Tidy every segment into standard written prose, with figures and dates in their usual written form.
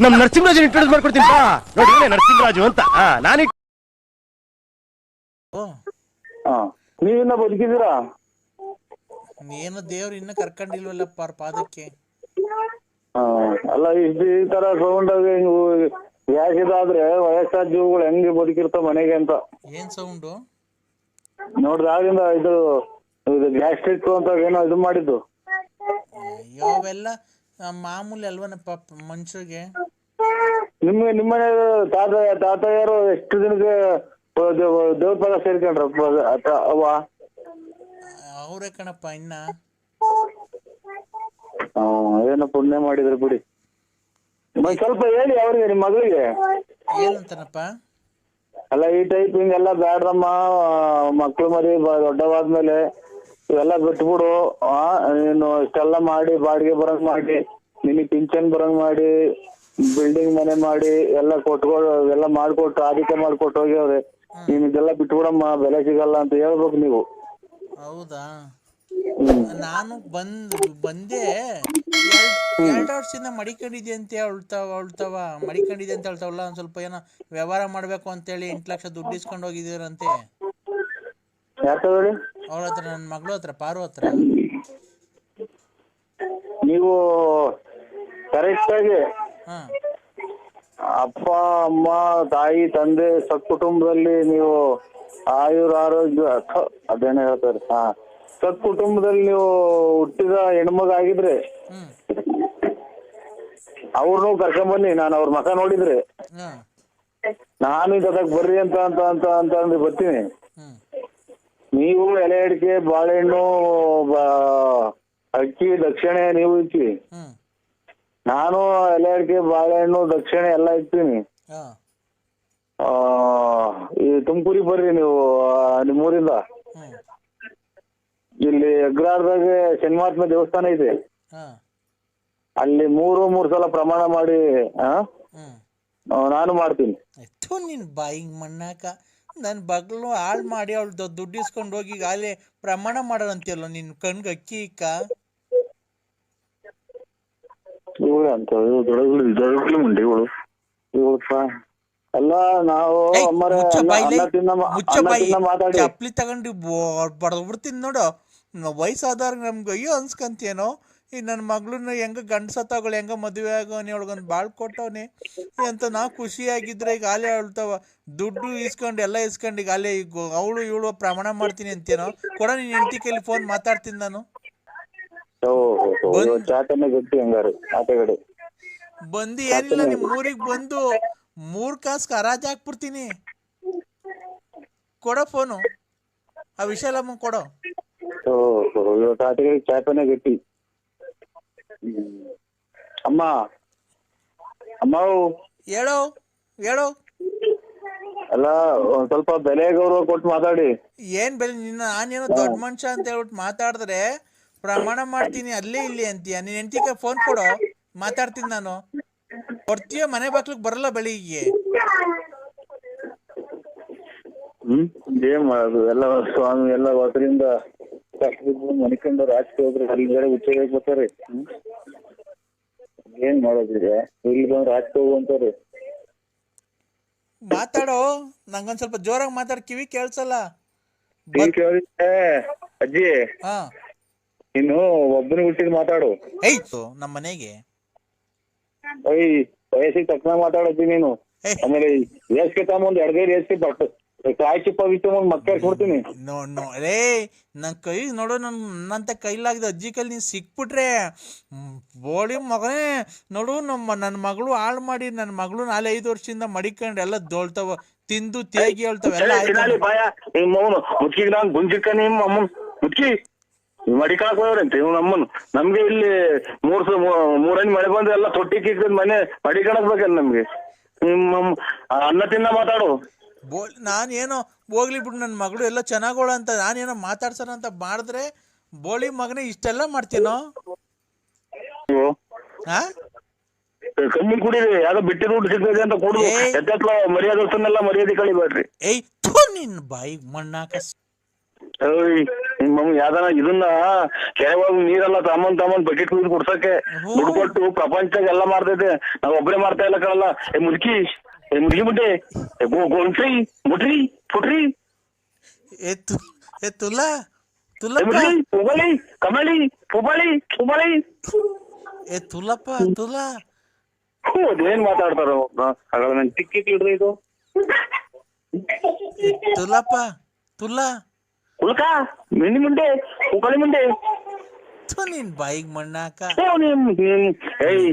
ನಮ್ ನರಸಿಂಹರಾಜ್ ಇಂಟ್ರೊಡ್ಯೂಸ್ ಮಾಡ್ಕೊಡ್ತೀನಿ ಬಾ. ನೋಡಿ ನರಸಿಂಹರಾಜು ಅಂತ ನಾನು. ನೀವಿನ್ನ ಬದುಕಿದ್ದೀರಾ? ಏನು ದೇವ್ರು ಇನ್ನ ಕರ್ಕೊಂಡಿಲ್ವಲ್ಲಪ್ಪ ಅವ್ರ ಪಾದಕ್ಕೆ. ಅಲ್ಲ ಈ ತರ ಸೌಂಡ್ ಗ್ಯಾಸ್ ಇದಾದ್ರೆ ವಯಸ್ಸಾದ ಜೀವಗಳು ಹೆಂಗೆ ಬದುಕಿರ್ತಾವ ಮನೆಗೆ ಅಂತ. ಏನ್ ಸೌಂಡು ನೋಡ್ರಿ ಆಗಿಂದ ಇದು ಗ್ಯಾಸ್ಟ್ರಿಕ್ ಅಂತ ಏನೋ ಇದು ಮಾಡಿದ್ದು. ಅವೆಲ್ಲ ಮಾಮೂಲಿ ಅಲ್ವನಪ್ಪ ಮನುಷ್ಯರಿಗೆ. ನಿಮ್ಮನೆ ತಾತಯ್ಯರು ಎಷ್ಟು ದಿನಕ್ಕೆ ದೇವ್ರ ಪದ ಸೇರ್ಕೊಂಡ್ರ ಅವ್ವ? ಅವ್ರೇ ಕಣಪ್ಪ ಇನ್ನ. ಏನೋ ಪುಣ್ಯ ಮಾಡಿದ್ರು ಬಿಡಿ. ಸ್ವಲ್ಪ ಹೇಳಿ ಅವ್ರಿಗೆ, ನಿಮ್ ಮಗಳಿಗೆ. ಏನಂತನಪ್ಪ? ಅಲ್ಲ ಈ ಟೈಪ್ ಹಿಂಗೆಲ್ಲ ಬ್ಯಾಡ್ರಮ್ಮ, ಮಕ್ಳು ಮರಿ ದೊಡ್ಡವಾದ್ಮೇಲೆ ಇವೆಲ್ಲ ಬಿಟ್ಬಿಡು. ನೀನು ಇಷ್ಟೆಲ್ಲ ಮಾಡಿ ಬಾಡಿಗೆ ಬರಂಗ್ ಮಾಡಿ, ನಿನಗ್ ಪಿಂಚನ್ ಬರಂಗ್ ಮಾಡಿ, ಬಿಲ್ಡಿಂಗ್ ಮನೆ ಮಾಡಿ ಎಲ್ಲ ಎಲ್ಲ ಮಾಡ್ಕೊಟ್ಟು ಆದಿತ್ಯ ಮಾಡ್ಕೊಟ್ಟು ಹೋಗ್ಯವ್ರೆ. ನೀನ್ ಇದೆಲ್ಲ ಬಿಟ್ಬಿಡಮ್ಮ, ಬೆಲೆ ಸಿಗಲ್ಲ ಅಂತ ಹೇಳ್ಬೇಕು ನೀವು. ಹೌದಾ? ನಾನು ಬಂದೆ 2 ವರ್ಷದಿಂದ ಮಡಿಕೊಂಡಿದ್ದೆ ಅಂತ ಮಡಿಕೊಂಡಿದ್ದೆ ಅಂತ ಹೇಳ್ತಾವಲ್ಲ. ಒಂದ್ ಸ್ವಲ್ಪ ಏನೋ ವ್ಯವಹಾರ ಮಾಡ್ಬೇಕು ಅಂತೇಳಿ 8 ಲಕ್ಷ ದುಡ್ಡು ಇಸ್ಕೊಂಡು ಹೋಗಿದ್ದೀರಂತೆ ಅವ್ರ ಹತ್ರ, ನನ್ನ ಮಗಳು ಹತ್ರ, ಪಾರು ಹತ್ರ. ನೀವು ಕರೆಕ್ಟ್ ಆಗಿ ಅಪ್ಪ ಅಮ್ಮ ತಾಯಿ ತಂದೆ ಸತ್ಕುಟುಂಬದಲ್ಲಿ ನೀವು ಆಯುರ ಆರೋಗ್ಯ ಅದೇನೋ ಹೇಳ್ತಾರೆ. ಸತ್ಕುಟುಂಬದಲ್ಲಿ ನೀವು ಹುಟ್ಟಿದ ಹೆಣ್ಮಗ ಆಗಿದ್ರೆ ಅವ್ರನ್ನೂ ಕರ್ಕೊಂಬನ್ನಿ. ನಾನು ಅವ್ರ ಮಕ ನೋಡಿದ್ರೆ ನಾನು ಇದಕ್ಕೆ ಬರ್ರಿ ಅಂತ ಅಂತ ಅಂತ ಅಂತ ಅಂದ್ರೆ ಬರ್ತೀನಿ. ನೀವು ಎಲೆ ಅಡಿಕೆ ಬಾಳೆಹಣ್ಣು ಅಕ್ಕಿ ದಕ್ಷಿಣೆ ನೀವು ಇಕ್ಕಿ, ನಾನು ಎಲೆ ಅಡಿಕೆ ಬಾಳೆಹಣ್ಣು ದಕ್ಷಿಣೆ ಎಲ್ಲ ಇಕ್ತೀನಿ. ಈ ತುಮಕೂರಿಗೆ ಬರ್ರಿ ನೀವು ನಿಮ್ಮೂರಿಂದ. ಇಲ್ಲಿ ಅಗ್ರಾರದಾಗ ಶನಿಮಹಾತ್ಮ ದೇವಸ್ಥಾನ ಇದೆ, ಅಲ್ಲಿ 3 ಸಲ ಪ್ರಮಾಣ ಮಾಡಿ ನಾನು ಮಾಡ್ತೀನಿ. ನಿನ್ ಬಾಯಿಗೆ ಮಣ್ಣಾಕ ನನ್ ಬಗ್ಲು ಹಾಳು ಮಾಡಿ ಅವಳು ದುಡ್ಡು ಇಸ್ಕೊಂಡು ಹೋಗಿ ಅಲ್ಲಿ ಪ್ರಮಾಣ ಮಾಡೋರಂತೀಯಲ್ಲ ನಿನ್ ಕಣ್ಗೆ ಅಕ್ಕಿ ಇಕ್ಕ. ಅಲ್ಲ ನಾವು ಚಪ್ಲಿ ತಗೊಂಡು ಬಡದ್ಬಿಡ್ತೀನಿ ನೋಡು. ವಯಸ್ಸಾದವ್ರ ನಮ್ಗೆ ಅಯ್ಯೋ ಅನ್ಸ್ಕಂತೇನೋ. ಈ ನನ್ನ ಮಗಳನ್ನ ಹೆಂಗ ಗಂಡಸ ತಗೊಳ್ಳಿ, ಹೆಂಗ ಮದುವೆ ಆಗೋನಿ, ಅವಳಿಗೊಂದು ಬಾಳ್ ಕೊಟ್ಟವನಿ ಅಂತ ನಾವು ಖುಷಿಯಾಗಿದ್ರೆ ಈಗ ಆಲೆ ಹೇಳ್ತಾವ ದುಡ್ಡು ಇಸ್ಕೊಂಡು ಎಲ್ಲ ಇಸ್ಕೊಂಡು ಈಗ ಅಲ್ಲೇ ಈಗ ಅವಳು ಇವಳು ಪ್ರಮಾಣ ಮಾಡ್ತೀನಿ ಅಂತೇನೋ. ಕೊಡ ನೀನ್ ಹೆಂಡತಿ ಕೈಲಿ ಫೋನ್ ಮಾತಾಡ್ತೀನಿ ನಾನು. ಬಂದು ಏನಿಲ್ಲ ನಿಮ್ ಊರಿಗೆ ಬಂದು 3 ಕಾಸ್ಗೆ ಹರಾಜ್ ಹಾಕ್ಬಿಡ್ತೀನಿ. ಕೊಡೋ ಫೋನು, ಆ ವಿಶಾಲಮ್ಮ ಕೊಡೋ. ಗಟ್ಟಿ ಅಮ್ಮ ಅಮ್ಮ ಹೇಳೋ ಹೇಳೋ. ಅಲ್ಲ ಒಂದ್ ಸ್ವಲ್ಪ ಬೆಲೆ ಗೌರವ ಕೊಟ್ಟು ಮಾತಾಡಿ. ಏನ್ ಬೆಲೆ? ನಾನೇನೋ ದೊಡ್ಡ ಮನುಷ್ಯ ಅಂತ ಹೇಳ್ಬಿಟ್ಟು ಮಾತಾಡಿದ್ರೆ ಪ್ರಮಾಣ ಮಾಡ್ತೀನಿ ಅಲ್ಲೇ ಇಲ್ಲಿ ಅಂತೀಯ. ನೀನ್ ಹೆಂಡತಿಗೆ ಫೋನ್ ಕೊಡೋ, ಮಾತಾಡ್ತೀನಿ ನಾನು. ಕೊಡ್ತೀಯ? ಮನೆ ಬಾಕ್ಲಿಗೆ ಬರಲ್ಲ ಬೆಳಿಗ್ಗೆ. ಏನ್ ಮಾಡೋದು, ಎಲ್ಲ ಸ್ವಾಮಿ ಎಲ್ಲ ಹೊಸರಿಂದ ಮನಿಕೊಂಡು ರಾಜಕೀಯ ಹೋದ್ರೆ ಅಲ್ಲಿ ಹುಚ್ಚ ಬರ್ತಾರೆ. ಏನ್ ಮಾಡೋದಿದೆ, ಇಲ್ಲಿ ಬಂದು ರಾಜಕೀಯ ಹೋಗುವಂತಾರೆ. ಮಾತಾಡೋ, ನಂಗೊಂದ್ ಸ್ವಲ್ಪ ಜೋರಾಗಿ ಮಾತಾಡ್, ಕಿವಿ ಕೇಳ್ಸಲ್ಲ. ಅಜ್ಜಿ ಇನ್ನು ಒಬ್ಬನಿಗೆ ಹುಟ್ಟಿದ್ ಮಾತಾಡು. ನಮ್ಮ ಮನೆಗೆ ವಯಸ್ಸಿಗೆ ತಕ್ಕನ ಮಾತಾಡಜ್ಜಿ ನೀನು. ಆಮೇಲೆ ಏಸ್ಕೆ ತಗೊಂಡ್ 2 ಗೈರು ಏಸ್ಕೆ ಬಟ್ ಕಾಯಿ ಚಿಪ್ಪ ಬಿಟ್ಟು ಮಕ್ಕ ಕೊಡ್ತೀನಿ. ರೇ ನನ್ ಕೈ ನೋಡು, ನನ್ನಂತ ಕೈಲಾಗಿದೆ ಅಜ್ಜಿ ಕೈಲಿ ನೀನ್ ಸಿಕ್ಬಿಟ್ರೆ ಬೋಳಿ ಮಗನೇ ನೋಡು. ನನ್ನ ಮಗಳು ಹಾಳು ಮಾಡಿ ನನ್ನ ಮಗಳು 4-5 ವರ್ಷದಿಂದ ಮಡಿಕೊಂಡು ಎಲ್ಲ ದೋಳ್ತಾವ, ತಿಂದು ತೇಗಿ ಹೇಳ್ತಾವ ಎಲ್ಲ. ಮುಚ್ಚಿ ಮಡಿಕಾಕ್ ಹೋಗ್ರಂತೆ ಇವ್ ನಮ್ಮನ್. ನಮ್ಗೆ ಇಲ್ಲಿ 3 ಮಳೆ ಬಂದ್ರೆ ಎಲ್ಲ ತೊಟ್ಟಿ ಕಿಕ್ಕದ್ ಮನೆ ಮಡಿಕಣಕ್ ಬೇಕಲ್ಲ ನಮ್ಗೆ. ಅನ್ನ ತಿನ್ನ ಮಾತಾಡು. ನಾನೇನೋ ಹೋಗ್ಲಿ ಬಿಡು, ನನ್ನ ಮಗಳು ಎಲ್ಲ ಚೆನ್ನಾಗೋಳ ಅಂತ ನಾನೇನೋ ಮಾತಾಡ್ಸೋಣ ಅಂತ ಮಾಡಿದ್ರೆ ಬೋಳಿ ಮಗನೇ ಇಷ್ಟೆಲ್ಲ ಮಾಡ್ತೀನೋ? ಕಮ್ಮಿ ಕುಡೀರಿ, ಯಾವ್ದೋ ಬಿಟ್ಟಿ ದುಡ್ಡು ಸಿಗ್ತದೆ ಅಂತ ಕೊಡು. ಮರ್ಯಾದೆಲ್ಲ ಮರ್ಯಾದೆ ಕಳಿಬೇಡ್ರಿ. ನಿನ್ ಬಾಯಿಗೆ ಮಣ್ಣಾಕ. ಯಾವ್ದಾನ ಇದನ್ನ ಕೆರೆವಾಗ ನೀರೆಲ್ಲ ತಮ್ಮನ್ ಬಕೆಟ್ ಕುಡ್ಸಕ್ಕೆ ದುಡ್ಡು ಕೊಟ್ಟು ಪ್ರಪಂಚದಾಗ ಎಲ್ಲ ಮಾಡ್ತೈತೆ, ನಾವ್ ಒಬ್ಬರೇ ಮಾಡ್ತಾ ಇಲ್ಲ ಕಣಲ್ಲ. ಮುದುಕಿ ಮುಟ್ಟೆ ಗೋಂಟ್ರಿ ಮುಟ್ರಿ ಫುಟ್ರಿ ತುಲಾ ಪುಬಳಿ ಕಮಳಿ ಪುಬಳಿ ಪುಬಳಿ ತುಲಪ್ಪ ತುಲಾ ಅದೇನ್ ಮಾತಾಡ್ತಾರ ನನ್ ಟಿಕ್ಕಿ ಇಡ್ರಿ ಇದು ತುಲಪ್ಪ ತುಲಾ ಉಲ್ಕ ಮಿನಿ ಮುಂಡೆ ಉಕಳಿ ಮುಂಡೆ ನಿನ್ ಬಾಯಿಗೆ ಮಣ್ಣಾಕ. ಏಯ್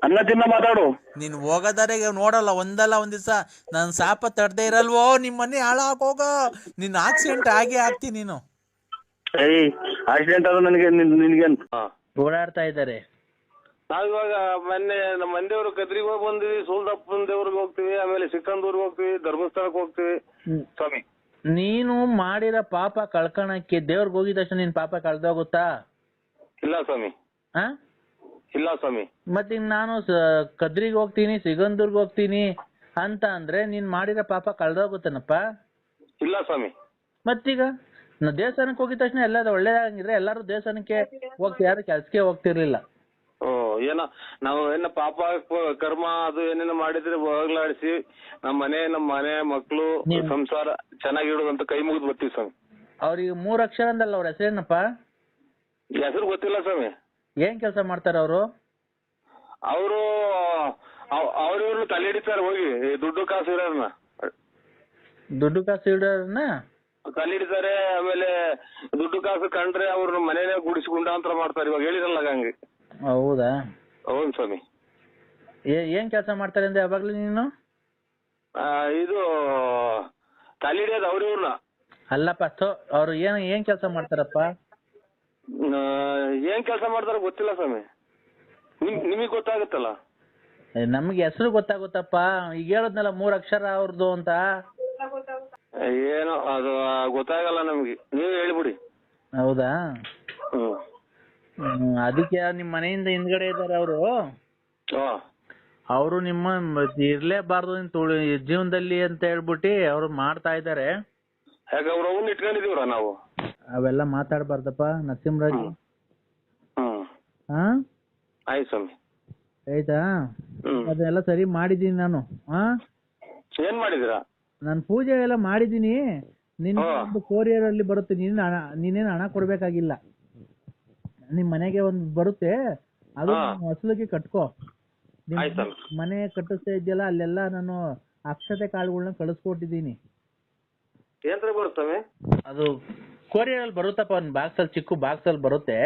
ಅನ್ನ ತಿನ್ನ ಮಾತಾಡು. ನೀನ್ ಹೋಗೋದಾರೆಗೆ ನೋಡಲ್ಲ ಒಂದಲ್ಲ ಒಂದ್ ದಿವಸ ನನ್ ಸಾಪ ತಡ್ದೇ ಇರಲ್ವೋ, ನಿಮ್ ಮನೆ ಹಾಳಾಗೋಗ, ನಿನ್ ಆಕ್ಸಿಡೆಂಟ್ ಆಗೇ ಆಗ್ತೀನಿ ನೀನು. ಏಯ್ ಆಕ್ಸಿಡೆಂಟ್ ಆದ ನನಗೆ ನಿನ್ಗೇನ್ ಓಡಾಡ್ತಾ ಇದ್ದಾರೆ. ನಾವಿವಾಗ ಮೊನ್ನೆ ನಮ್ಮ ಮಂದಿಯವರು ಕದ್ರಿಗೆ ಹೋಗಿ ಬಂದಿವಿ, ಸೂಲ್ದಪ್ಪನ ದೇವ್ರಿಗೆ ಹೋಗ್ತೀವಿ, ಆಮೇಲೆ ಸಿಕ್ಕಂದೂರ್ಗೆ ಹೋಗ್ತೀವಿ, ಧರ್ಮಸ್ಥಳಕ್ಕೆ ಹೋಗ್ತೀವಿ. ಸ್ವಾಮಿ ನೀನು ಮಾಡಿರೋ ಪಾಪ ಕಳ್ಕಣಕ್ಕೆ ದೇವ್ರಿಗೆ ಹೋಗಿದ ತಕ್ಷಣ ನಿನ್ ಪಾಪ ಕಳ್ದೋಗುತ್ತಾ? ಇಲ್ಲ ಸ್ವಾಮಿ, ಆ ಇಲ್ಲ ಸ್ವಾಮಿ. ಮತ್ತೆ ನಾನು ಕದ್ರಿಗೆ ಹೋಗ್ತೀನಿ, ಸಿಗಂದೂರ್ಗೆ ಹೋಗ್ತೀನಿ ಅಂತ ಅಂದ್ರೆ ನೀನ್ ಮಾಡಿರೋ ಪಾಪ ಕಳ್ದೋಗುತ್ತೇನಪ್ಪ? ಇಲ್ಲ ಸ್ವಾಮಿ. ಮತ್ತೀಗ ದೇವಸ್ಥಾನಕ್ಕೆ ಹೋಗಿದ ತಕ್ಷಣ ಎಲ್ಲ ಒಳ್ಳೇದಾಗಿದ್ರೆ ಎಲ್ಲಾರು ದೇವಸ್ಥಾನಕ್ಕೆ ಹೋಗ್ತಿ, ಯಾರು ಕೆಲ್ಸಕ್ಕೆ ಹೋಗ್ತಿರ್ಲಿಲ್ಲ. ಏನೋ ನಾವು ಪಾಪ ಕರ್ಮ ಅದು ಏನೇನೋ ಮಾಡಿದ್ರೆ ಹೋಗ್ಲಾಡಿಸಿ ನಮ್ಮ ಮನೆ ಮಕ್ಳು ಸಂಸಾರ ಚೆನ್ನಾಗಿಡೋದಂತ ಕೈ ಮುಗಿದು ಬರ್ತೀವಿ ಸ್ವಾಮಿ. ಅವ್ರಿಗೆ 3 ಅಕ್ಷರ ಅಂದಲ್ಲ, ಅವ್ರ ಹೆಸರೇನಪ್ಪ? ಹೆಸರು ಗೊತ್ತಿಲ್ಲ ಸ್ವಾಮಿ. ಏನ್ ಕೆಲಸ ಮಾಡ್ತಾರ ಅವರು? ಅವ್ರಿವ್ರನ್ನ ತಲೆ ಹಿಡಿತಾರೆ ಹೋಗಿ, ದುಡ್ಡು ಕಾಸು ಇರೋರ್ನ ತಲೆ ಹಿಡಿತಾರೆ. ಆಮೇಲೆ ದುಡ್ಡು ಕಾಸು ಕಂಡ್ರೆ ಅವ್ರ ಮನೇನೆ ಗುಡಿಸಿ ಗುಂಡಾಂತರ ಮಾಡ್ತಾರೆ. ಇವಾಗ ಹೇಳಿರಲ್ಲ ಹಂಗೆ. ಹೌದಾ? ಹೌದು ಸ್ವಾಮಿ. ಏನ್ ಕೆಲಸ ಮಾಡ್ತಾರೆ ಅಂದ್ರೆ ಯಾವಾಗ್ಲೂ ನೀನು? ಇದು ತಲೆ ಹಿಡಿಯೋದು ಅವ್ರಿವ್ರನ್ನ. ಅಲ್ಲಪ್ಪ, ಅವ್ರು ಏನ್ ಕೆಲಸ ಮಾಡ್ತಾರಪ್ಪ? ಏನ್ ಕೆಲಸ ಮಾಡ್ತಾರ ಗೊತ್ತಿಲ್ಲ ಸ್ವಾಮಿ. ನಿಮಗ್ ಗೊತ್ತಾಗುತ್ತಲ್ಲ? ನಮ್ಗೆ ಹೆಸರು ಗೊತ್ತಾಗುತ್ತಪ್ಪ. ಈಗ ಹೇಳದ್ನಲ್ಲ 3 ಅಕ್ಷರ ಅವ್ರದ್ದು ಅಂತ. ಏನೋ ಅದು ಗೊತ್ತಾಗಲ್ಲ ನಮ್ಗೆ, ನೀವೇ ಹೇಳ್ಬಿಡಿ. ಹೌದಾ? ಅದಕ್ಕೆ ನಿಮ್ ಮನೆಯಿಂದ ಹಿಂದ್ಗಡೆ ಇದಾರೆ ಅವರು. ಅವರು ನಿಮ್ಮ ಇರ್ಲೇಬಾರ್ದು ಜೀವನದಲ್ಲಿ ಅಂತ ಹೇಳ್ಬಿಟ್ಟು ಅವ್ರು ಮಾಡ್ತಾ ಇದಾರೆ. ಯಾಕೆ ಅವ್ರ ಅವನ್ನ ಇಟ್ಕೊಂಡಿದೀವ್ರ ನಾವು? ಅವೆಲ್ಲ ಮಾತಾಡ್ಬಾರ್ದಪ್ಪ ನರಸಿಂಹರಾಜ್. ಆಯ್ತು ಸ್ವಾಮಿ. ಆಯ್ತಾ? ಅದೆಲ್ಲ ಸರಿ ಮಾಡಿದೀನಿ ನಾನು. ಏನ್ ಮಾಡಿದೀರಾ? ನಾನು ಪೂಜೆ ಎಲ್ಲ ಮಾಡಿದೀನಿ. ನಿನ್ನ ಕೊರಿಯರ್ ಅಲ್ಲಿ ಬರುತ್ತೆ, ನೀನೇನು ಹಣ ಕೊಡ್ಬೇಕಾಗಿಲ್ಲ. ನಿಮ್ ಮನೆಗೆ ಒಂದು ಬರುತ್ತೆ, ಅದು ಹೊಸಲಿಗೆ ಕಟ್ಕೋ. ಮನೆ ಕಟ್ಟಿಸ್ತಾ ಇದೆಯಲ್ಲ, ಅಲ್ಲೆಲ್ಲ ನಾನು ಅಕ್ಷತೆ ಕಾಳುಗಳನ್ನ ಕಳಿಸ್ಕೊಟ್ಟಿದ್ದೀನಿ. ಅದು ಕೊರಿಯರ್ ಅಲ್ಲಿ ಬರುತ್ತಪ್ಪ, ಒಂದು ಬಾಕ್ಸ್ ಅಲ್ಲಿ, ಚಿಕ್ಕ ಬಾಕ್ಸ್ ಅಲ್ಲಿ ಬರುತ್ತೆ.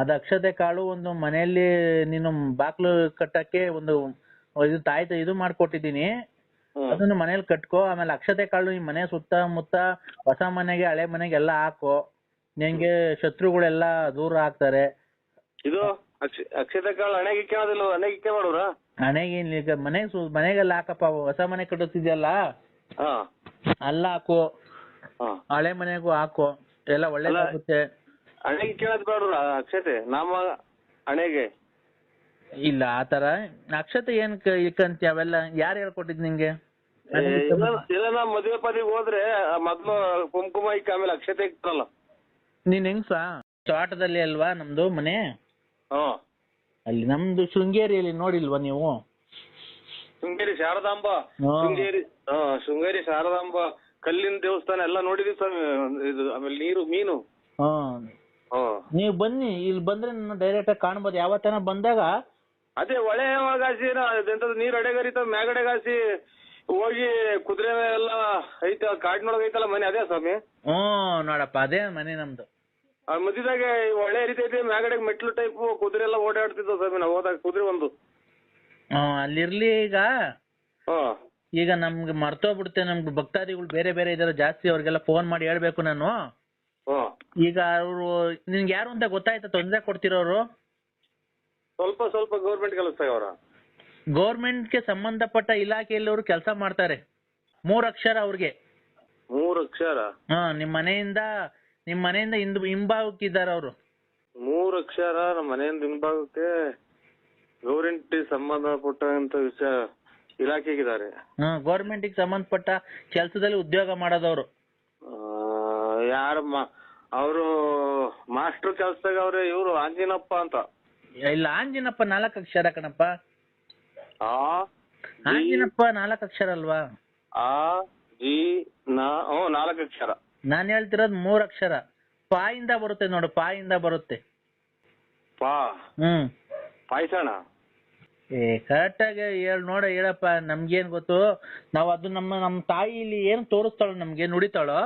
ಅದು ಅಕ್ಷತೆ ಕಾಳು ಒಂದು ಮನೆಯಲ್ಲಿ ನೀನು ಬಾಕ್ಲು ಕಟ್ಟಕ್ಕೆ ಒಂದು ಇದು ಮಾಡ್ಕೊಟ್ಟಿದ್ದೀನಿ. ಅದನ್ನು ಮನೇಲಿ ಕಟ್ಕೋ. ಆಮೇಲೆ ಅಕ್ಷತೆ ಕಾಳು ನಿಮ್ ಮನೆ ಸುತ್ತಮುತ್ತ ಹೊಸ ಮನೆಗೆ ಹಳೆ ಮನೆಗೆ ಎಲ್ಲ ಹಾಕೋ. ನಿಂಗೆ ಶತ್ರುಗಳೆಲ್ಲ ದೂರ ಆಗ್ತಾರೆ. ಇದು ಅಕ್ಷತೆ ಕಾಳು ಹಣೆಗೆ ಕೇಳೋದಿಲ್ಲ, ಹಣೆಗೆ ಮಾಡೋರ? ಹಣೆಗೆ ಮನೆಗೆಲ್ಲ ಹಾಕಪ್ಪ. ಹೊಸ ಮನೆ ಕಟ್ಟುತ್ತಿದ್ಯಲ್ಲ ಅಲ್ಲ ಹಾಕು, ಹಳೆ ಮನೆಗೂ ಹಾಕು, ಎಲ್ಲ ಒಳ್ಳೇದಾಗುತ್ತೆ. ಹಣೆಗೆ ಕೇಳೋದ್ ಬೇಡ್ರ ಅಕ್ಷತೆ? ನಾಮ ಹಣೆಗೆ ಇಲ್ಲ ಆತರ ಅಕ್ಷತೆ ಏನ್ ಇಕ್ಕಂತಿ? ಅವೆಲ್ಲ ಯಾರು ಹೇಳ್ಕೊಟ್ಟಿದ್ ನಿಂಗೆ? ಇಲ್ಲ ನಾ ಮದುವೆ ಪದಿಗೆ ಹೋದ್ರೆ ಮೊದ್ಲು ಕುಂಕುಮ ಇಕ್ಕ ಆಮೇಲೆ ಅಕ್ಷತೆ ಇಕ್ಕಲ್ಲ. ನೀನ್ ಹೆಂಗ್ಸ ತೋಟದಲ್ಲಿ ಅಲ್ವಾ ನಮ್ದು ಮನೆ? ಅಲ್ಲಿ ನಮ್ದು ಶೃಂಗೇರಿಯಲ್ಲಿ ನೋಡಿಲ್ವಾ ನೀವು? ಶೃಂಗೇರಿ ಶಾರದಾಂಬ, ಶೃಂಗೇರಿ ಶಾರದಾಂಬ ಕಲ್ಲಿನ ದೇವಸ್ಥಾನ ಎಲ್ಲ ನೋಡಿದೀವಿ ಸ್ವಾಮಿ. ಇದು ಆಮೇಲೆ ನೀರು ಮೀನು. ನೀವ್ ಬನ್ನಿ, ಇಲ್ಲಿ ಬಂದ್ರೆ ನನ್ನ ಡೈರೆಕ್ಟ್ ಆಗಿ ಕಾಣ್ಬೋದು. ಯಾವತ್ತನ ಬಂದಾಗ ಅದೇ ಹೊಳೆ ಒಳಗಾಸಿ ನೀರ್ ಅಡೆಗರಿತ ಮ್ಯಾಗಡೆಗಾಸಿ ಹೋಗಿ ಕುದುರೆ ಎಲ್ಲ ಐತ, ಕಾಡಿನೊಳಗ ಐತಲ್ಲ ಮನೆ, ಅದೇ ಸ್ವಾಮಿ? ನೋಡಪ್ಪ, ಅದೇ ಮನೆ ನಮ್ದು. ಮಧ್ಯದಾಗೆ ಒಳ್ಳೆ ಹರಿತೈತಿ, ಮ್ಯಾಗಡೆಗೆ ಮೆಟ್ಲು ಟೈಪ್ ಕುದುರೆ ಎಲ್ಲ ಓಡಾಡ್ತಿದ್ವು ಸ್ವಾಮಿ ನಾವು ಹೋದಾಗ. ಕುದುರೆ ಒಂದು ಅಲ್ಲಿರ್ಲಿ. ಈಗ ನಮ್ಗೆ ಮರ್ತೋಗ್ಬಿಡುತ್ತೆ. ನಮ್ಗೆ ಭಕ್ತಾದಿಗಳು ಬೇರೆ ಬೇರೆ ಇದಾರೆ ಜಾಸ್ತಿ, ಅವ್ರಿಗೆಲ್ಲ ಫೋನ್ ಮಾಡಿ ಹೇಳ್ಬೇಕು ನಾನು. ಈಗ ಅವರು ನಿನ್ಗೆ ಯಾರು ಅಂತ ಗೊತ್ತಾಯ್ತಾ? ತೊಂದರೆ ಕೊಡ್ತಿರೋರು ಸ್ವಲ್ಪ ಗೌರ್ಮೆಂಟ್ ಕೆಲಸ ಅವರ? ಗೌರ್ಮೆಂಟ್ಗೆ ಸಂಬಂಧಪಟ್ಟ ಇಲಾಖೆಯಲ್ಲಿ ಕೆಲಸ ಮಾಡ್ತಾರೆ. 3 ಅಕ್ಷರ ಅವ್ರಿಗೆ. 3 ಅಕ್ಷರ? ನಿಮ್ ಮನೆಯಿಂದ ಹಿಂಭಾಗಕ್ಕಿದ್ದಾರೆ ಅವರು. 3 ಅಕ್ಷರ ನಮ್ಮ ಮನೆಯಿಂದ ಹಿಂಭಾಗಕ್ಕೆ ಗೌರ್ಮೆಂಟ್ ಸಂಬಂಧಪಟ್ಟಂತ ವಿಷಯ ಇಲಾಖೆಗಿದ್ದಾರೆ. ಗೌರ್ಮೆಂಟ್ ಸಂಬಂಧಪಟ್ಟ ಕೆಲಸದಲ್ಲಿ ಉದ್ಯೋಗ ಮಾಡೋದವ್ರು. ಯಾರ ಅವರು ಮಾಸ್ಟರ್ ಕೆಲ್ಸದಾಗ ಅವ್ರೆ, ಇವ್ರು ಆಂಜಿನಪ್ಪ ಅಂತ. ಇಲ್ಲ, ಆಂಜಿನಪ್ಪ 4 ಅಕ್ಷರ ಕಣಪ್ಪ. ಆ ಆಂಜಿನಪ್ಪ 4 ಅಕ್ಷರ ಅಲ್ವಾ? ಆ ಜಿ ನ 4 ಅಕ್ಷರ. ನಾನು ಹೇಳ್ತಿರೋದು 3 ಅಕ್ಷರ. ಪಾ ಇಂದ ಬರುತ್ತೆ ನೋಡು, ಪಾ ಇಂದ ಬರುತ್ತೆ. ಪಾ ಪಾಯ್ಸಣ. ಕರೆಕ್ಟಾಗಿ ಹೇಳಪ್ಪ, ನಮ್ಗೇನ್ ಗೊತ್ತು? ನಾವ್ ಅದು ನಮ್ಮ ತಾಯಿ ಇಲ್ಲಿ ಏನ್ ತೋರಿಸ್ತಾಳೋ, ನಮ್ಗೆ ನುಡಿತಾಳೋ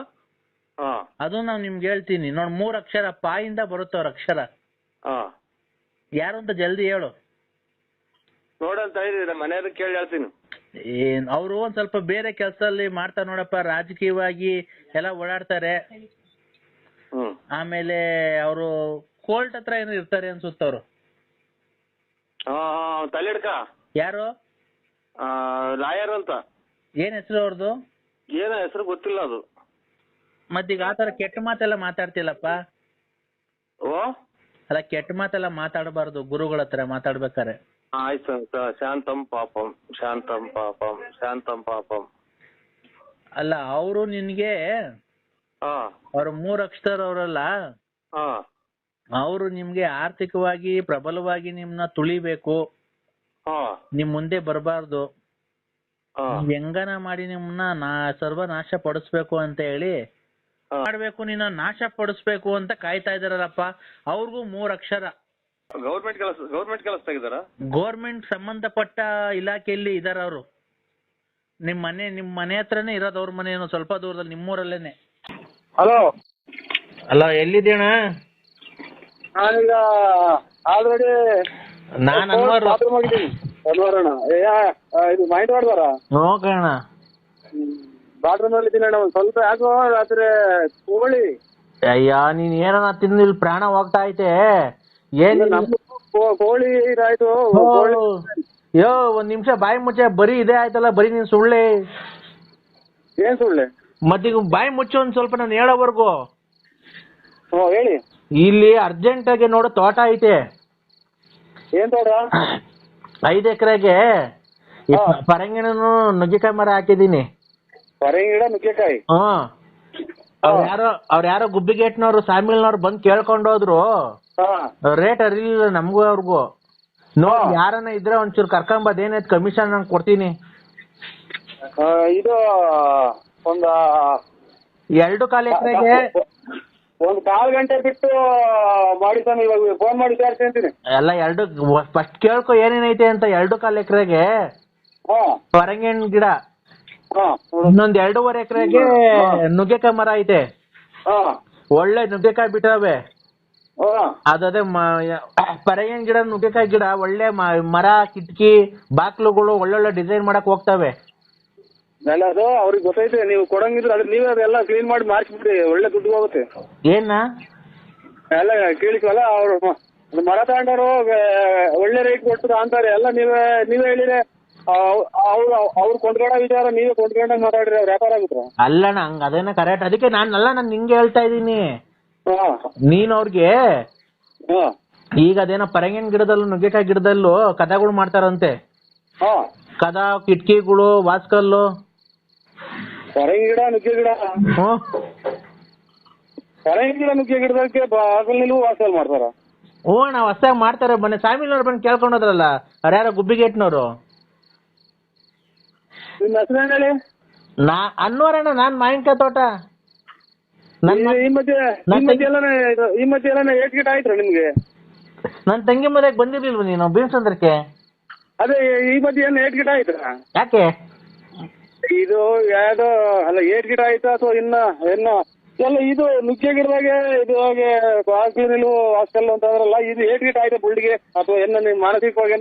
ಅದು ನಾವ್ ನಿಮ್ಗೆ ಹೇಳ್ತೀನಿ ನೋಡ್. 3 ಅಕ್ಷರ, ಪಾ ಇಂದ ಬರುತ್ತೆ ಅವ್ರ ಅಕ್ಷರ. ಯಾರು ಅಂತ ಜಲ್ದಿ ಹೇಳು. ನೋಡಂತ ಇದ್ದೀರ, ಮನೆಯವ್ರ ಕೇಳಿ ಹೇಳ್ತೀನಿ. ಅವ್ರು ಒಂದ್ ಸ್ವಲ್ಪ ಬೇರೆ ಕೆಲ್ಸದಲ್ಲಿ ಮಾಡ್ತಾರೆ ನೋಡಪ್ಪ, ರಾಜಕೀಯವಾಗಿ ಎಲ್ಲ ಓಡಾಡ್ತಾರೆ. ಆಮೇಲೆ ಅವರು ಕೋರ್ಟ್ ಹತ್ರ ಏನೋ ಇರ್ತಾರೆ ಅನ್ಸುತ್ತವ್ರು. ತಲೆಡ್ಕ ಯಾರು? ಲಾಯರ್ ಅಂತ. ಏನ್ ಹೆಸರು ಅವ್ರದ್ದು? ಏನೋ ಹೆಸರು ಗೊತ್ತಿಲ್ಲ ಅದು. ಮತ್ತೀಗ ಆತರ ಕೆಟ್ಟ ಮಾತೆಲ್ಲ ಮಾತಾಡ್ತಿಲ್ಲಪ್ಪ. ಅಲ್ಲ, ಕೆಟ್ಟ ಮಾತೆಲ್ಲ ಮಾತಾಡಬಾರ್ದು ಗುರುಗಳ ಹತ್ರ ಮಾತಾಡ್ಬೇಕಾರೆ. ಆಯ್ತು, ಶಾಂತಂ ಪಾಪಂ ಶಾಂತಂ ಪಾಪಂ ಶಾಂತಂ ಪಾಪಂ. ಅಲ್ಲ, ಅವರು ನಿನ್ಗೆ ಅವ್ರ 3 ಅಕ್ಷರ ಅವರಲ್ಲ, ಅವರು ನಿಮ್ಗೆ ಆರ್ಥಿಕವಾಗಿ ಪ್ರಬಲವಾಗಿ ನಿಮ್ನ ತುಳಿಬೇಕು, ನಿಮ್ ಮುಂದೆ ಬರಬಾರ್ದು, ಹೆಂಗನ ಮಾಡಿ ನಿಮ್ನ ಸರ್ವನಾಶ ಪಡಿಸ್ಬೇಕು ಅಂತ ಹೇಳಿ ಮಾಡ್ಬೇಕು, ನೀನು ನಾಶ ಪಡಿಸ್ಬೇಕು ಅಂತ ಕಾಯ್ತಾ ಇದಾರಲ್ಲಪ್ಪ. ಅವ್ರಿಗೂ 3 ಅಕ್ಷರ. ಗೌರ್ಮೆಂಟ್ ಕೆಲಸದಾಗಿದ್ದಾರ? ಗೌರ್ಮೆಂಟ್ ಸಂಬಂಧಪಟ್ಟ ಇಲಾಖೆಯಲ್ಲಿ ಇದಾರ ಅವರು. ನಿಮ್ ಮನೆ ಹತ್ರನೇ ಇರೋದು ಅವ್ರ ಮನೆ, ಸ್ವಲ್ಪ ದೂರದಲ್ಲಿ, ನಿಮ್ಮೂರಲ್ಲೇನೆ. ಹಲೋ, ಅಲ್ಲ ಎಲ್ಲಿದ್ದೀಣ? ನಾನೀಗ ಆಲ್ರೆಡಿ ನಾನ್ ಅನ್ವಾರ ಇದು ಮೈಂಡ್ ಮಾಡ್ದಾರ ನೋಕಣ ಬಾತ್ರೂಮ್ ಅಲ್ಲಿ ಇದ್ದೀನಿ. ಒಂದ್ ಸ್ವಲ್ಪ ಯಾಕೋ ರಾತ್ರಿ ಕೋಳಿ. ಅಯ್ಯ, ನೀನ್ ಏನನ ತಿಂದು ಇಲ್ಲಿ ಪ್ರಾಣ ಹೋಗ್ತಾ ಐತೆ. ಏನ್ ಕೋಳಿ ಇದಾಯ್ತು. ಯೋ, ಒಂದ್ ನಿಮಿಷ ಬಾಯಿ ಮುಚ್ಚೆ. ಬರೀ ಇದೇ ಆಯ್ತಲ್ಲ, ಬರೀ ನೀನ್ ಸುಳ್ಳೆ. ಏನ್ ಸುಳ್ಳೆ? ಮತ್ತೀಗ ಬಾಯಿ ಮುಚ್ಚು ಒಂದ್ ಸ್ವಲ್ಪ, ನಾನು ಹೇಳೋವರ್ಗು. ಹೇಳಿ. ಇಲ್ಲಿ ಅರ್ಜೆಂಟ್ ಆಗಿ ನೋಡು, ತೋಟ ಐತೆ. ಏನ್ ತೋಟ? 5 ಎಕರೆಗೆ ಪರಂಗಿಣನು ನುಗ್ಗೆಕಾಯಿ ಮರ ಹಾಕಿದೀನಿ. ಪರಂಗಿ ಗಿಡ, ನುಗ್ಗೆಕಾಯಿ? ಅವ್ರ ಯಾರೋ ಗುಬ್ಬಿಗೇಟ್ನವ್ರು, ಸಾಮಿಲ್ನವ್ರು ಬಂದ್ ಕೇಳ್ಕೊಂಡ್ ಹೋದ್ರು. ರೇಟ್ ಅರಿಲಿಲ್ಲ ನಮ್ಗೂ ಅವ್ರಿಗೂ. ನೋಡಿ, ಯಾರನ್ನ ಇದ್ರೆ ಒಂಚೂರು ಕರ್ಕೊಂಬದ್, ಏನಾಯ್ತು ಕಮಿಷನ್ ನಂಗೆ ಕೊಡ್ತೀನಿ. ಇದು ಒಂದ 2.25 ಎಕರೆಗೆ ಒಂದ್ 1/4 ಗಂಟೆ ಬಿಟ್ಟು ಮಾಡಿ ತಾನೆ, ಇವಾಗ ಫೋನ್ ಮಾಡಿ ವಿಚಾರಿಸ್ತೀನಿ. ಎಲ್ಲ ಫಸ್ಟ್ ಕೇಳ್ಕೊ ಏನೇನೈತೆ ಅಂತ. 2.25 ಎಕರೆಗೆ ಪರಂಗಿಣ ಗಿಡ, ಇನ್ನೊಂದ್ 2.5 ಎಕರೆಗೆ ನುಗ್ಗೆಕಾಯಿ ಮರ ಐತೆ. ಒಳ್ಳೆ ನುಗ್ಗೆಕಾಯಿ ಬಿಟ್ಟವೆ. ಅದೇ ಪರಂಗಿಣ ಗಿಡ, ನುಗ್ಗೆಕಾಯಿ ಗಿಡ ಒಳ್ಳೆ ಮರ, ಕಿಟಕಿ, ಬಾಕ್ಲುಗಳು ಒಳ್ಳೊಳ್ಳೆ ಡಿಸೈನ್ ಮಾಡಕ್ ಹೋಗ್ತವೆ. ಎಲ್ಲ ಅದು ಅವ್ರಿಗೆ ಗೊತ್ತೈತೆ. ನೀವು ಕೊಡಂಗಿದ್ರೆ ಅದ್ರ ನೀವೇ ಅದೆಲ್ಲ ಕ್ಲೀನ್ ಮಾಡಿ ಮಾಡಿಸ್ಬಿಡ್ರಿ, ಒಳ್ಳೆ ದುಡ್ಡು ಹೋಗುತ್ತೆ. ಏನ ಎಲ್ಲ ಕೇಳಿದ್ವಲ್ಲ, ಅವ್ರು ಮರ ತಗೊಂಡವರು ಒಳ್ಳೆ ರೇಟ್ ಕೊಡ್ತದ ಅಂತಾರೆ. ಎಲ್ಲ ನೀವೇ ಹೇಳಿದ್ರೆ ಅವ್ರು ಕೊಂಡ್ಕೊಂಡ ವಿಚಾರ ನೀವೇ ಕೊಂಡ್ಕೊಂಡಾಗ ಮಾತಾಡ್ರಿ, ಅವ್ರು ವ್ಯಾಪಾರ ಆಗುತ್ತ. ಅಲ್ಲಣ್ಣ, ಹಂಗ ಅದೇನ ಕರೆಕ್ಟ್. ಅದಕ್ಕೆ ನಾನು ನಿಂಗೆ ಹೇಳ್ತಾ ಇದ್ದೀನಿ. ನೀನ್ ಅವ್ರಿಗೆ ಈಗ ಅದೇನೋ ಪರಂಗಿನ ಗಿಡದಲ್ಲೂ ನುಗ್ಗೆಕಾಯಿ ಗಿಡದಲ್ಲೂ ಕದಗಳು ಮಾಡ್ತಾರಂತೆ. ಕದ, ಕಿಟಕಿಗಳು, ವಾಸ್ಕಲ್ಲು. ಪರಂಗಿ ಗಿಡ, ನುಗ್ಗೆ ಗಿಡ, ಪರಂಗಿ ಗಿಡ, ನುಗ್ಗೆ ಗಿಡದಕ್ಕೆ ಬಾಗಲ್ನಲ್ಲೂ ವಾಸಲ್ ಮಾಡ್ತಾರ. ಅಣ್ಣ, ಹೊಸದಾಗಿ ಮಾಡ್ತಾರೆ. ಮೊನ್ನೆ ಸಾಮಿಲ್ನವ್ರು ಬಂದು ಕೇಳ್ಕೊಂಡೋದ್ರಲ್ಲ, ಅವ್ರ್ಯಾರ ಗುಬ್ಬಿಗೇಟ್ನವ್ರು. ನಿಮ್ಮ ಹೆಸರು ಹೇಳಿ? ಅನ್ವರಣ್ಣ, ನಾನ್ ಮಾವಿನಕಾಯಿ ತೋಟ. ಈ ಮಧ್ಯೆ ಎಲ್ಲ ಏಟ್ ಗಿಟ ಆಯ್ತು ನಿಮ್ಗೆ? ನನ್ ತಂಗಿ ಮನೆಗೆ ಬಂದಿರ್ಲಿಲ್ವ ನೀನು ಭೀಮಸಂದ್ರಕ್ಕೆ? ಅದೇ ಈ ಮಧ್ಯೆ ಏನು ಏಟ್ ಗಿಟ ಆಯ್ತಾ? ಯಾಕೆ ಇದು ಯಾವ್ದೋ ಅಲ್ಲ, ಏಟ್ ಗಿಟ ಆಯ್ತಾ ಅಥವಾ ಇನ್ನ ಎಲ್ಲ ಇದು ನುಗ್ಗೆ ಗಿಡದಾಗೆ ಇದು ಹಾಗೆ ನಿಲ್ವು ಹಾಸ್ಟೆಲ್ ಅಂತ ಅಂದ್ರಲ್ಲ, ಇದು ಏಟ್ ಗಿಟ ಆಯ್ತಾ ಬುಳ್ಳಿಗೆ ಅಥವಾ ನಿಮ್ ಮಾನಸಿಕವಾಗಿ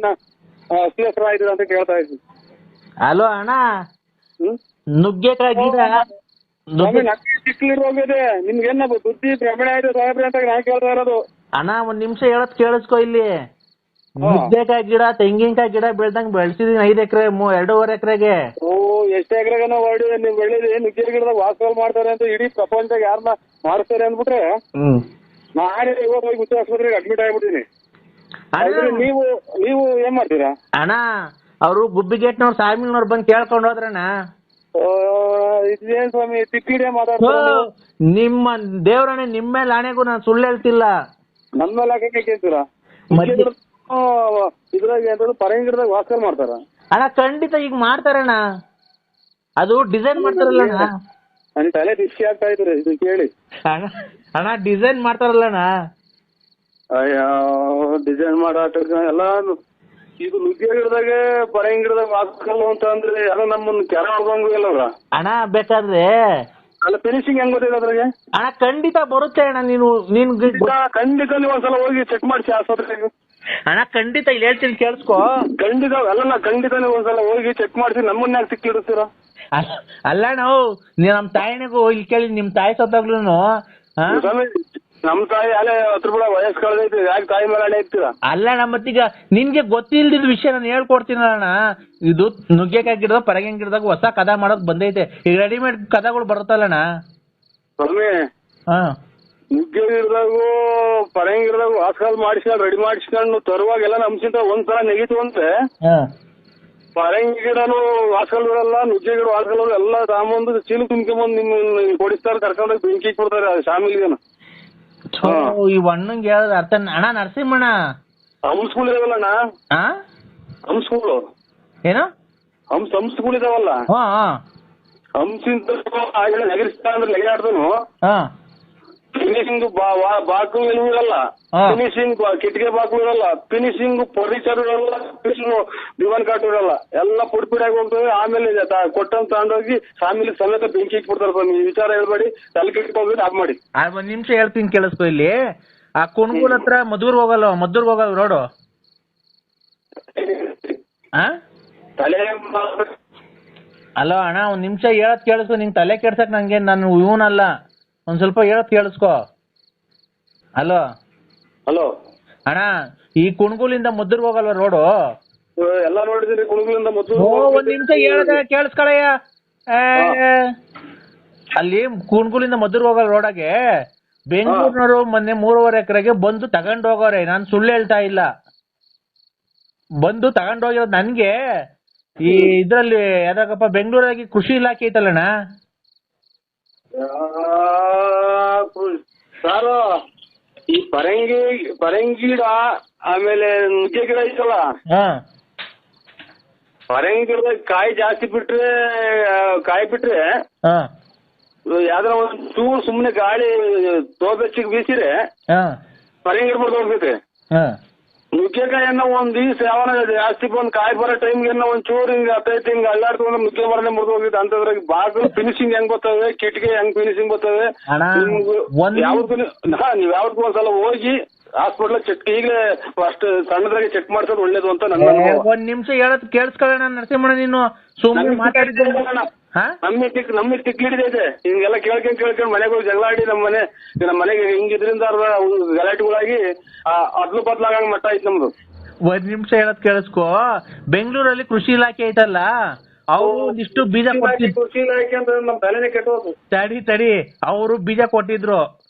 ಅಸ್ವಸ್ಥ ಆಯ್ತದ ಅಂತ ಕೇಳ್ತಾ ಇದ್ವಿ. ಹಲೋ ಅಣ್ಣ, ನುಗ್ಗೆಕಾಯಿ ಗಿಡ ಚಿಕ್ಕಲಿರೋಗಿದೆ. ನಿಮ್ಗೇನ ಬುದ್ಧಿ ಭ್ರಮಣೆ ಆಯ್ತು ಸಾಹೇಬ್ರೆ ಅಂತ ನಾನು ಕೇಳ್ತಾ ಇರೋದು. ಅಣ್ಣ, ಒಂದ್ ನಿಮಿಷ ಹೇಳೋದ್ ಕೇಳಿಸ್ಕೊ. ಇಲ್ಲಿ ನುಗ್ಗೆಕಾಯಿ ಗಿಡ, ತೆಂಗಿನಕಾಯಿ ಗಿಡ ಬೆಳ್ದಂಗ್ ಬೆಳ್ಸಿದೀನಿ 5 ಎಕರೆ, 2.5 ಎಕರೆಗೆ. ಎಷ್ಟು ಎಕರೆಗನ ಹೊಡಿ ನೀವು ಬೆಳೆದಿ ನುಗ್ಗೆ ಗಿಡದಾಗ ವಾಸಲ್ ಮಾಡ್ತಾರೆ ಅಂತ ಇಡೀ ಪ್ರಪಂಚದಾಗ ಯಾರನ್ನ ಮಾಡಿಸ್ತಾರೆ ಅಂದ್ಬಿಟ್ರೆ ನಾನೇ ಇವತ್ತು ಹೋಗಿ ಹುಚ್ಚ ಆಸ್ಪತ್ರೆಗೆ ಅಡ್ಮಿಟ್ ಆಗ್ಬಿಟ್ಟಿನಿ. ನೀವು ಏನ್ ಮಾಡ್ತೀರಾ? ಅಣ್ಣ, ಅವರು ಗುಬ್ಬಿಗೇಟ್ನವ್ರು, ಸಾಮಿಲ್ನವ್ರು ಬಂದು ಕೇಳ್ಕೊಂಡು ಹೋದ್ರಣ್ಣ. ಇದೇನ್ ಸ್ವಾಮಿ ತಿಕ್ಕಿಡೆ ಓ, ಮಾತಾಡ್ತಾರೆ ನಿಮ್ಮ ದೇವ್ರಣೆ ನಿಮ್ಮ ಮೇಲೆ ಆಣೆಗೂ ನಾನು ಸುಳ್ಳು ಹೇಳ್ತಿಲ್ಲ. ನಮ್ಮ ಮೇಲೆ ಹಾಕಕ್ಕೆ ಕೇಳ್ತೀರಾ? ಇದ್ರಾಗ ಎಂತ ಪರಂಗಿ ಗಿಡದಾಗ ವಾಸ್ಕರ ಮಾಡ್ತಾರ ಅಣ್ಣ ಖಂಡಿತ ಈಗ ಮಾಡ್ತಾರಣ್ಣ, ಅದು ಡಿಸೈನ್ ಮಾಡ್ತಾರಲ್ಲ ಅಣ್ಣ. ನನ್ ತಲೆ ಬಿಸಿ ಆಗ್ತಾ ಇದ್ರಿ ಇದು ಕೇಳಿ. ಅಣ್ಣ ಡಿಸೈನ್ ಮಾಡ್ತಾರಲ್ಲಣ್ಣ. ಅಯ್ಯೋ ಡಿಸೈನ್ ಮಾಡಾಟ ಎಲ್ಲ ಇದು ನುಗ್ಗೆ ಗಿಡದಾಗೆ ಪರಂಗಿ ಗಿಡದಾಗ ವಾಸ್ಕಲ್ಲ ಅಂತ ಅಂದ್ರೆ ಎಲ್ಲ ನಮ್ಮನ್ನ ಕೆರ ಹೊಡ್ದಂಗು ಇಲ್ಲ ಅಣ್ಣ ಬೇಕಾದ್ರೆ ಅಲ್ಲ ಫಿನಿಶಿಂಗ್ ಹೆಂಗ್ ಗೊತ್ತಿದೆ ಅದ್ರಾಗೆ? ಅಣ್ಣ ಖಂಡಿತ ಬರುತ್ತೆ ಅಣ್ಣ. ನೀನ್ ಖಂಡಿತ ನೀವು ಒಂದ್ಸಲ ಹೋಗಿ ಚೆಕ್ ಮಾಡಿಸಿ ಆಸ್ಪತ್ರೆಗೆ. ಅಣ್ಣ ಖಂಡಿತ ಇಲ್ಲಿ ಹೇಳ್ತೀನಿ ಕೇಳಿಸ್ಕೊ. ಖಂಡಿತ ಅಲ್ಲ ಖಂಡಿತ ನೀವು ಒಂದ್ಸಲ ಹೋಗಿ ಚೆಕ್ ಮಾಡಿಸಿ ನಮ್ಮನ್ನ ಯಾಕೆ ಸಿಕ್ಕಿಡುತ್ತೀರಾ? ಅಲ್ಲ ನಾವು ನಮ್ ತಾಯಿನಿಗೂ ಇಲ್ಲಿ ಕೇಳಿ ನಿಮ್ ತಾಯಿ ಸತ್ತಾಗ್ಲೂ ನಮ್ ತಾಯಿ ಅಲ್ಲೇ 10 ರೂಪಾಯಿ ವಯಸ್ಸು ಕಳೆದೈತಿ, ಯಾಕೆ ತಾಯಿ ಮೇಲೆ ಹಣೆ ಇರ್ತೀರಾ? ಅಲ್ಲ ಮತ್ತೀಗ ನಿನ್ಗೆ ಗೊತ್ತಿಲ್ದಿದ್ ವಿಷಯ ನಾನು ಹೇಳ್ಕೊಡ್ತೀನಣ್ಣ. ಇದು ನುಗ್ಗೆಕಾಯಿ ಗಿಡದಾಗ ಪರಂಗಿ ಗಿಡದಾಗ ಹೊಸ ಕದ ಮಾಡೋಕ್ ಬಂದೈತೆ. ಈಗ ರೆಡಿಮೇಡ್ ಕದಗಳು ಬರುತ್ತಲ್ಲಣ್ಣ ಸ್ವಾಮಿ. ನುಗ್ಗೆ ಗಿಡದಾಗೂ ಪರಂಗಿ ಗಿಡದಾಗ ವಾಸ್ಕಾಲ್ ಮಾಡಿಸ್ಕೊಂಡು ರೆಡಿ ಮಾಡಿಸ್ಕೊಂಡು ತರುವಾಗೆಲ್ಲ ನಮ್ಸಿಂತ ಒಂದ್ಸಲ ನೆಗಿತು ಅಂದ್ರೆ ಪರಂಗಿ ಗಿಡನು ವಾಸ್ಕಲ್ ಬಿಡಲ್ಲ, ನುಗ್ಗೆ ಗಿಡ ವಾಸ್ಕಲ್ ಎಲ್ಲ ತಗೊಂಬಂದು ಚೀಲ ತುಂಬ್ಕೊಂಬಂದು ನಿಮ್ ಕೊಡಿಸ್ತಾರೆ, ಕರ್ಕೊಂಡೋಗಿ ಬೆಂಕಿ ಇಟ್ಬಿಡ್ತಾರೆ ಶಾಮಿಲಿಗೇನು. ಈ ಹಣ್ಣಂಗೆ ಹೇಳೋದು ಅರ್ಥ ಅಣ್ಣ. ನರಸಿಂಹಣ್ಣ ಹಂಸ್ಗಳು ಇದಾವಲ್ಲಣ್ಣ, ಹಂಸ್ಗಳು ಏನು ಹಂಸ್ಗಳು ಇದಾವಲ್ಲ, ಹಂಸಿಂತ ನಗರಿಸ್ತಾ ಅಂದ್ರೆ ಲೆಗಾಡ್ದನು ಫಿನಿಶಿಂಗ್ ಬಾಕು ಇರಲ್ಲ, ಫಿನಿಶಿಂಗ್ ಕಿಟಕಿ ಬಾಕು ಇರಲ್ಲ, ಫಿನಿಶಿಂಗ್ ಫರ್ನಿಚರ್ ಇರಲ್ಲ, ಫಿನಿಶಿಂಗ್ ದಿವಾನ್ ಕಾಟ್ ಇರಲ್ಲ, ಎಲ್ಲ ಪುಡಿ ಪುಡಿಯಾಗಿ ಹೋಗ್ತವೆ. ಆಮೇಲೆ ಕೊಟ್ಟಂತ ತಗೊಂಡೋಗಿ ಫ್ಯಾಮಿಲಿ ಸಮೇತ ಬೆಂಕಿ ಇಟ್ಬಿಡ್ತಾರೆ ಸ್ವಾಮಿ. ಈ ವಿಚಾರ ಹೇಳ್ಬೇಡಿ, ತಲೆ ಕೆಟ್ಕೊಂಡ್ಬಿಟ್ಟು ಆಫ್ ಮಾಡಿ. ಒಂದ್ ನಿಮಿಷ ಹೇಳ್ತೀನಿ ಕೇಳಿಸ್ಕೊ. ಇಲ್ಲಿ ಆ ಕುಣಗುಲ್ ಹತ್ರ ಮದ್ದೂರ್ಗ್ ಹೋಗಲ್ಲ ರೋಡು. ತಲೆ ಅಲೋ ಅಣ್ಣ, ಒಂದ್ ನಿಮಿಷ ಹೇಳತ್ ಕೇಳಿಸ್ಕೊ. ನಿಂಗೆ ತಲೆ ಕೆಡ್ಸಕ್ ನಂಗೆ ನಾನು ಇವನಲ್ಲ, ಒಂದ್ ಸ್ವಲ್ಪ ಹೇಳತ್ ಕೇಳಿಸ್ಕೊ. ಹಲೋ ಅಣ್ಣ, ಈ ಕುಣಗುಲಿಂದ ಮದ್ದೂರ್ಗ್ ಹೋಗಲ್ವ ರೋಡು? ಎಲ್ಲ ನೋಡಿದ್ರಿ ಕುಣಗುಲಿಂದ ಮದ್ದೂರು. ಒಂದ್ ನಿಮಿಷ ಹೇಳದ ಕೇಳಿಸ್ಕೊಳಯ್ಯ. ಅಲ್ಲಿ ಕುಣಗುಲಿಂದ ಮದ್ದೂರ್ಗ್ ಹೋಗಲ್ ರೋಡಾಗೆ ಬೆಂಗಳೂರಿನವರು ಮೊನ್ನೆ 3.5 ಎಕರೆಗೆ ಬಂದು ತಗೊಂಡ್ ಹೋಗೋರೆ. ನಾನ್ ಸುಳ್ಳು ಹೇಳ್ತಾ ಇಲ್ಲ, ಬಂದು ತಗೊಂಡ್ ಹೋಗಿರೋದು. ನನ್ಗೆ ಈ ಇದ್ರಲ್ಲಿ ಯಾವ್ದಾಗಪ್ಪ ಬೆಂಗಳೂರಾಗಿ ಕೃಷಿ ಇಲಾಖೆ ಐತಲ್ಲಣ್ಣ ಸಾರು, ಈ ಪರಂಗಿ ಗಿಡ ಆಮೇಲೆ ನುಗ್ಗೆ ಗಿಡ ಐತಲ್ಲ, ಪರಂಗಿ ಗಿಡದಾಗ ಕಾಯಿ ಜಾಸ್ತಿ ಬಿಟ್ರೆ ಯಾವ್ದಾರ ಒಂದ್ ಚೂರು ಸುಮ್ನೆ ಗಾಳಿ ತೋಬೆಚ್ಚಿಗೆ ಬೀಸಿರೆ ಪರಂಗಿ ಗಿಡ ಬಿಡ್ದೋಗ್ತೈತೆ. ನುಗ್ಗೆಕಾಯನ್ನ ಒಂದ್ ದಿವ್ಸ ಯಾವನ ಜಾಸ್ತಿ ಬಂದ್ ಕಾಯಿ ಬರೋ ಟೈಮ್ಗೆ ಒಂದ್ ಚೂರು ಹಿಂಗ ಹತ್ತೈತಿ ಹಿಂಗ ಅಲ್ಲಾಡ್ತಂದ್ರೆ ನುಗ್ಗೆ ಮರನೇ ಮುರಿದು ಹೋಗಿತ್ತು. ಅಂತದ್ರಾಗ ಬಾಗಿಲು ಫಿನಿಶಿಂಗ್ ಹೆಂಗ್ ಬರ್ತವೆ, ಕಿಟಕಿ ಹೆಂಗ್ ಫಿನಿಶಿಂಗ್ ಬರ್ತವೆ. ನೀವ್ ಯಾವ್ದಕ್ಕೂ ಒಂದ್ಸಲ ಹೋಗಿ ಹಾಸ್ಪಿಟ್ಲ್ ಚೆಕ್ ಈಗಲೇ ಅಷ್ಟು ಸಣ್ಣದ್ರಾಗೆ ಚೆಕ್ ಮಾಡ್ಸೋದು ಒಳ್ಳೇದು ಅಂತ ನನ್ನ ಅನುಭವ. ಒಂದ್ ನಿಮಿಷ ಹೇಳೋದ್ ಕೇಳಿಸ್ಕೊಳ್ಳೋಣ ನರಸಿಂಹಣ್ಣ, ನೀನು ಸುಮ್ಮನೆ ಮಾತಾಡಿದ್ದೆ. ನಮ್ಮಿಗೆ ತಿಕ್ಲಿಡಿದೈತೆ ಹಿಂಗೆಲ್ಲ ಕೇಳ್ಕೊಂಡ್ ಮನೆಗೆ ಹೋಗಿ ಜಗಳ ಆಡಿ ನಮ್ಮ ಮನೆಗೆ ಹಿಂಗಿದ್ರಿಂದ ಗಲಾಟೆಗಳಾಗಿ ಅದ್ಲು ಬದ್ಲಾಗಂಗ್ ಮಟ್ಟ ಐತ್ ನಮ್ದು. ಒಂದ್ ನಿಮಿಷ ಹೇಳೋದ್ ಕೇಳಿಸ್ಕೊ. ಬೆಂಗಳೂರಲ್ಲಿ ಕೃಷಿ ಇಲಾಖೆ ಐತಲ್ಲ, ಅವ್ರು ಒಂದಿಷ್ಟು ಬೀಜ ಕೊಟ್ಟಿದ್ರು. ಕೃಷಿ ಇಲಾಖೆ ಅಂತ ನಮ್ ತಲೆನೇ ಕೆಟ್ಟೋದು. ತಡಿ ಅವರು ಬೀಜ ಕೊಟ್ಟಿದ್ರು,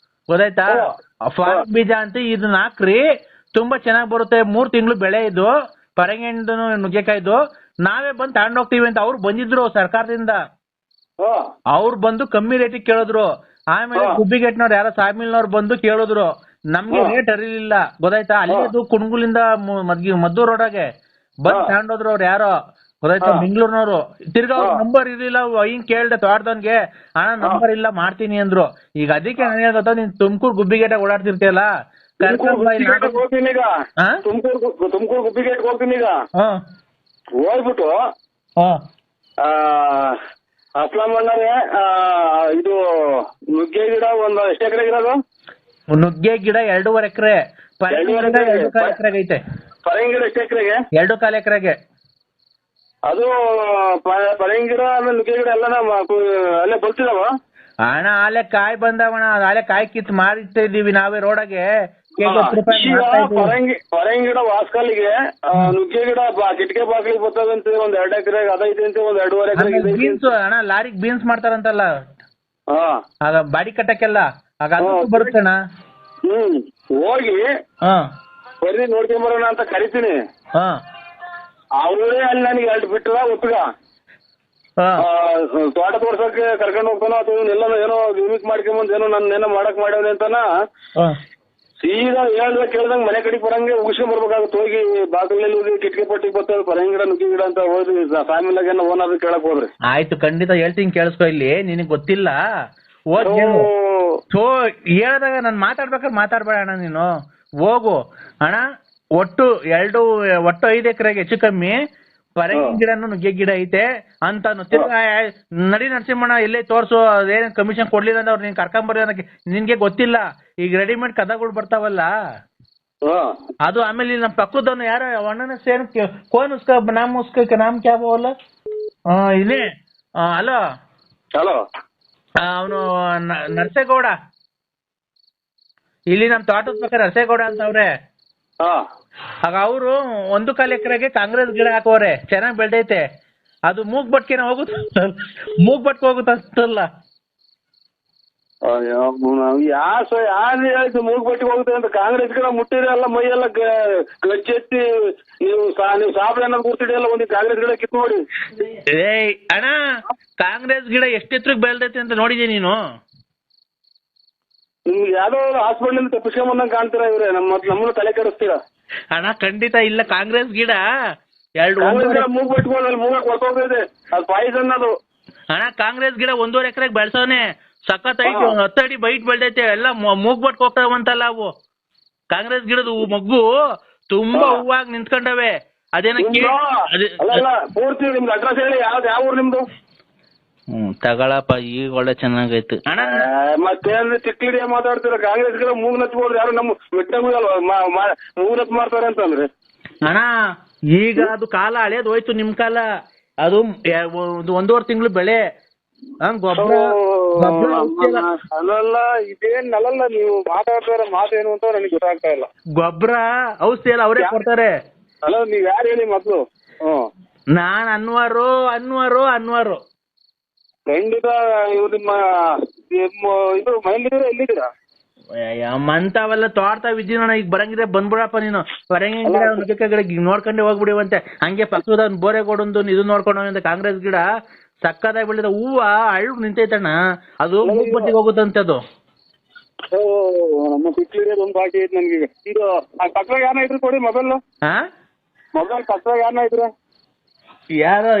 ಗೊತ್ತಾಯ್ತಾ? ಫಾರ್ಮ್ ಬೀಜ ಅಂತ ಇದನ್ನ ಹಾಕ್ರಿ, ತುಂಬಾ ಚೆನ್ನಾಗ್ ಬರುತ್ತೆ, 3 ತಿಂಗಳು ಬೆಳೆ ಇದು, ಪರಂಗಿ ಹಣ್ಣು ನುಗ್ಗೆಕಾಯ್ದು. ನಾವೇ ಬಂದು ತಗೊಂಡೋಗ್ತೀವಿ ಅಂತ ಅವ್ರು ಬಂದಿದ್ರು ಸರ್ಕಾರದಿಂದ. ಅವ್ರು ಬಂದು ಕಮ್ಮಿ ರೇಟಿಗೆ ಕೇಳಿದ್ರು. ಆಮೇಲೆ ಗುಬ್ಬಿಗೆಟ್ನವ್ರು ಯಾರೋ ಸಾಮಿಲ್ನವ್ರು ಬಂದು ಕೇಳಿದ್ರು. ನಮ್ಗೆ ರೇಟ್ ಅರಿಲಿಲ್ಲ, ಗೊತ್ತಾಯ್ತಾ? ಅಲ್ಲಿದು ಕುಣಗುಲಿಂದ ಮದ್ದೂರ್ ರೋಡಾಗೆ ಬಂದ್ ತಗೊಂಡೋದ್ರು ಅವ್ರು ಯಾರೋ, ಗೊತ್ತಾಯ್ತಾ? ಬೆಂಗಳೂರಿನವ್ರು. ತಿರ್ಗಾ ಅವ್ರ ನಂಬರ್ ಇರ್ಲಿಲ್ಲ. ಹಿಂಗ್ ಕೇಳ್ದೆ ತೋಟದವನ್ಗೆ, ಅಣ್ಣ ನಂಬರ್ ಇಲ್ಲ ಮಾಡ್ತೀನಿ ಅಂದ್ರು. ಈಗ ಅದಕ್ಕೆ ನಾನು ಹೇಳ್ದ, ನೀನ್ ತುಮಕೂರು ಗುಬ್ಬಿಗೇಟಾಗ ಓಡಾಡ್ತಿರ್ತೀಯಲ್ಲ, ತುಮಕೂರು ಗುಬ್ಬಿಗೇಟ್ ಹೋಗ್ತೀನಿ ಈಗ. ಹೋಗ್ಬಿಟ್ಟು ಅಸ್ಲಾಂ ಅಣ್ಣರೇ, ಇದು ನುಗ್ಗೆ ಗಿಡ ಒಂದು ಎಷ್ಟು ಎಕರೆ ಇರೋದು? ನುಗ್ಗೆ ಗಿಡ 2.5 ಎಕರೆ, 2.5 ಎಕರೆಗೆ ಐತೆ. ಪರಂಗಿ ಗಿಡ ಎಷ್ಟು ಎಕರೆಗೆ? 2.25 ಎಕರೆಗೆ. ಅದು ಪರಂಗಿ ಗಿಡ ಆಮೇಲೆ ನುಗ್ಗೆ ಗಿಡ ಎಲ್ಲ ಅಲ್ಲೇ ಬರ್ತಿದಾವ ಅಣ್ಣ? ಆಲೆ ಕಾಯಿ ಬಂದವಣ, ಆಲೆ ಕಾಯಿ ಕಿತ್ ಮಾರಿತಾ ಇದೀವಿ ನಾವೇ ರೋಡಾಗೆ. ಪರಂಗಿ ಗಿಡ ವಾಸ್ಕಲ್ಲಿಗೆ, ನುಗ್ಗೆ ಗಿಡ ಕಿಟಕಿ ಬಾಗಿಲಿಗೆ ಬರ್ತದಂತೆ. 1-2 ಎಕರೆಗೆ ಅದೈತೆ ಅಂತೆ, 1-2.5 ಎಕರೆ ಬೀನ್ಸ್. ಅಣ್ಣ ಲಾರಿಗೆ ಬೀನ್ಸ್ ಮಾಡ್ತಾರಂತಲ್ಲ, ಆಗ ಬಾಡಿ ಕಟ್ಟಕ್ಕೆಲ್ಲ ಆಗ ಅದು ಬರುತ್ತಣ್ಣ. ಹೋಗಿ ಬರ್ರಿ ನೋಡ್ಕೊಂಬರೋಣ ಅಂತ ಕರಿತೀನಿ. ಅವರೇ ಅಲ್ಲಿ ನನಗೆ 2 ಬಿಟ್ಟದ ಒತ್ತಗ ಹಾ. ತೋಟ ತೋರ್ಸಕ್ಕೆ ಕರ್ಕೊಂಡು ಹೋಗ್ತಾನೋ ಅಥವಾ ಇವನ್ನೆಲ್ಲ ಏನೋ ಗಿಮಿಕ್ ಮಾಡ್ಕೊಂಬಂದ್ ಏನೋ ನನ್ನ ಏನೋ ಮಾಡಕ್ ಮಾಡ್ಯಾವನೆ ಅಂತಾನ ಹಾ. ಸೀದಾ ಕೇಳ್ದಂಗ್ ಮನೆ ಕಡೆಗೆ ಬರಂಗೆ ಉಗಿಸ್ಕೊಂಡ್ ಬರ್ಬೇಕಾಗುತ್ತೆ. ಹೋಗಿ ಬಾಗಿಲಲ್ಲಿ ಹೋಗಿ ಕಿಟಕಿ ಪಟ್ಟಿಗೆ ಬರ್ತಾರೆ ಪರಂಗಿ ಗಿಡ ನುಗ್ಗಿ ಗಿಡ ಅಂತ ಹೋದ್ರಿ ಫ್ಯಾಮಿಲಿಯಾಗ ಓನರ್ ಕೇಳಕ್ ಹೋದ್ರಿ. ಆಯ್ತು, ಖಂಡಿತ ಹೇಳ್ತೀನಿ ಕೇಳಿಸ್ಕೊ. ಇಲ್ಲಿ ನಿನಗ್ ಗೊತ್ತಿಲ್ಲ ಹೇಳ್ದಾಗ ನಾನು ಮಾತಾಡ್ಬೇಕಾದ್ರೆ ಮಾತಾಡ್ಬೇಡ ಅಣ್ಣ ನೀನು. ಹೋಗು ಅಣ್ಣ, ಒಟ್ಟು 5 ಎಕರೆಗೆ ಹೆಚ್ಚು ಕಮ್ಮಿ ಪರಂಗಿ ಗಿಡನು ನುಗ್ಗೆ ಗಿಡ ಐತೆ ಅಂತಾನು. ತಿರ್ಗಾ ನಡಿ ನರಸಿಂಹಣ್ಣ ಎಲ್ಲೇ ತೋರ್ಸು, ಅದೇನ್ ಕಮಿಷನ್ ಕೊಡ್ಲಿಲ್ಲ ಅಂದ್ರೆ ಅವ್ರು ನೀನ್ ಕರ್ಕೊಂಬರ್ರಿ ಅನ್ನಕ್ಕೆ ನಿನ್ಗೆ ಗೊತ್ತಿಲ್ಲ. ಈಗ ರೆಡಿಮೇಡ್ ಕದಗಳು ಬರ್ತಾವಲ್ಲ ಅದು. ಆಮೇಲೆ ನಮ್ಮ ಪಕ್ಕದವನು ಯಾರ ಅಣ್ಣನ ಸೇನ್ ಕೋನ್ ಉಸ್ಕ ನಾಮ್ ಉಸ್ಕ ನಾಮ್ ಕ್ಯಾ ಬೋಲ ಇಲ್ಲಿ ಹಲೋ ಹಲೋ ಅವನು ನರಸೇಗೌಡ, ಇಲ್ಲಿ ನಮ್ ತೋಟದ ಪಕ್ಕ ನರಸೇಗೌಡ ಅಂತ ಅವ್ರೆ. ಆಗ ಅವರು 1.25 ಎಕರೆಗೆ ಕಾಂಗ್ರೆಸ್ ಗಿಡ ಹಾಕೋರೆ, ಚೆನ್ನಾಗಿ ಬೆಳ್ದೈತೆ. ಅದು ಮೂಗ್ಬಟ್ಕೆನ ಹೋಗುತ್ತ, ಮೂಗ್ಬಟ್ಕೆ ಹೋಗುತ್ತಲ್ಲ. ಯಾರು ಮೂಗ್ಬಟ್ಟಿಗೆ ಹೋಗುತ್ತೆ ಅಂತ. ಕಾಂಗ್ರೆಸ್ ಗಿಡ ಮುಟ್ಟಿದ್ರೆ ಎಲ್ಲ ಮೈಯೆಲ್ಲ ಗಚ್ಚೆತ್ತಿ ನೀವು ಸಾಬ್ರ ಏನಾದ್ರು ಕೂರ್ತಿಡಿ ಎಲ್ಲ ಒಂದು ಕಾಂಗ್ರೆಸ್ ಗಿಡ ಕಿತ್ ನೋಡಿ. ಏಯ್ ಅಣ್ಣ, ಕಾಂಗ್ರೆಸ್ ಗಿಡ ಎಷ್ಟೆತ್ರಕ್ಕೆ ಬೆಳ್ದೈತೆ ಅಂತ ನೋಡಿದೀಯ ನೀನು? ನಿಮ್ಗೆ ಯಾವ್ದೋ ಹಾಸ್ಪಿಟಲ್ ತಪ್ಪಿಸ್ಕೊಂಬಂದಂಗೆ ಕಾಣ್ತೀರಾ ಇವ್ರೆ. ನಮ್ಮನ್ನು ತಲೆ ಕೆಡಿಸ್ತೀರಾ ಅಣ್ಣ. ಖಂಡಿತ ಇಲ್ಲ, ಕಾಂಗ್ರೆಸ್ ಗಿಡ ಮೂಗ್ ಬಿಟ್ಕೊಳ್ಳಿ, ಮೂಗಕ್ಕೆ ಹೊರಟೋಗಿದೆ, ಅದು ಪಾಯ್ಸನ್ ಅದು. ಅಣ್ಣ ಕಾಂಗ್ರೆಸ್ ಗಿಡ 1.5 ಎಕರೆಗೆ ಬೆಳ್ಸವನೆ, ಸಖತ್ ಐತಿ. 10 ಅಡಿ ಬೈಟ್ ಬೆಳ್ದೈತೆ, ಎಲ್ಲ ಮೂಗ್ಬಟ್ ಹೋಗ್ತಾವಂತಲ್ಲ ಅವು. ಕಾಂಗ್ರೆಸ್ ಗಿಡದ ಮಗ್ಗು ತುಂಬಾ ಹೂವಾಗಿ ನಿಂತ್ಕೊಂಡವೆ. ಅದೇನಕ್ಕೆ ಪೂರ್ತಿ ನಿಮ್ದು ಅಡ್ರೆಸ್ ಹೇಳಿ, ಯಾವ ಊರು ನಿಮ್ದು? ತಗೊಳಪ್ಪ, ಈಗ ಒಳ್ಳೆ ಚೆನ್ನಾಗೈತು ಅಣ್ಣ. ಮತ್ತೇನ್ರಿ ಚಿಕ್ಕಲಿಡಿಯ ಮಾತಾಡ್ತೀರ? ಕಾಂಗ್ರೆಸ್ ಗಿಡ ಮೂಗ್ ನಚ್ಬೋದು, ಯಾರು ನಮ್ಮ ಮಿಟ್ಟ ಮೂಗ್ ನಚ್ ಮಾಡ್ತಾರೆ ಅಂತಂದ್ರೆ. ಅಣ್ಣ ಈಗ ಅದು ಕಾಲ ಹಳೇದು ಹೋಯ್ತು, ನಿಮ್ ಕಾಲ. ಅದು 1.5 ತಿಂಗಳು ಬೆಳೆ. ಗೊಬ್ಬರ ಅಲ್ಲ, ಇದೇನ್ ಅಲ್ಲಲ್ಲ, ನೀವು ಮಾತಾಡ್ತಾರ ಮಾತೇನು ಅಂತ ನನಗೆ ಗೊತ್ತಾಗ್ತಾ ಇಲ್ಲ. ಗೊಬ್ಬರ ಔಷಧಿ ಎಲ್ಲ ಅವರೇ ಕೊಡ್ತಾರೆ. ಅಲ್ಲ, ನೀವ್ ಯಾರು ಹೇಳಿ ಮೊದ್ಲು? ನಾನ್ ಅನ್ವಾರು. ಖಂಡಿತ ಇವ್ ನಿಮ್ಮ ಇದು ಮನೇಲಿದ್ದೀರಾ, ಎಲ್ಲಿದ್ದೀರಾ? ಮಂತಾವೆಲ್ಲ ತೋರ್ತಾವಿದ್ದೀವಿ ನೋಡ. ಈಗ ಬರಂಗಿದ್ರೆ ಬಂದ್ಬಿಡಪ್ಪ ನೀನು. ಬರಂಗಿ ಗಿಡ ನೋಡ್ಕೊಂಡೆ ಹೋಗ್ಬಿಡಿವಂತೆ. ಹಂಗೆ ಪಕ್ಕದ ಬೋರೆಗೋಡೊಂದು ಇದು ನೋಡ್ಕೊಂಡು ಕಾಂಗ್ರೆಸ್ ಗಿಡ ಸಕ್ಕದಾಗಿ ಬೆಳೆದ ಹೂವ ಅಳ್ಳು ನಿಂತೈತಣ್ಣ. ಅದು ಮೂಗ್ಬಟ್ಟಿಗೆ ಹೋಗುತ್ತಂತೆ ಅದು. ನಮ್ಮ ಚಿಕ್ಕಲಿಡಿಯೋದು ಒಂದು ಬಾಕಿ ಐತೆ ನನ್ಗೆ. ಇದು ಪಕ್ಕದಾಗ ಯಾರನ್ನ ಇದ್ರು ಕೊಡಿ ಮೊಬೈಲ್ ಪಕ್ಕದಾಗ ಯಾರನ್ನ ಇದ್ರ? ಯಾರು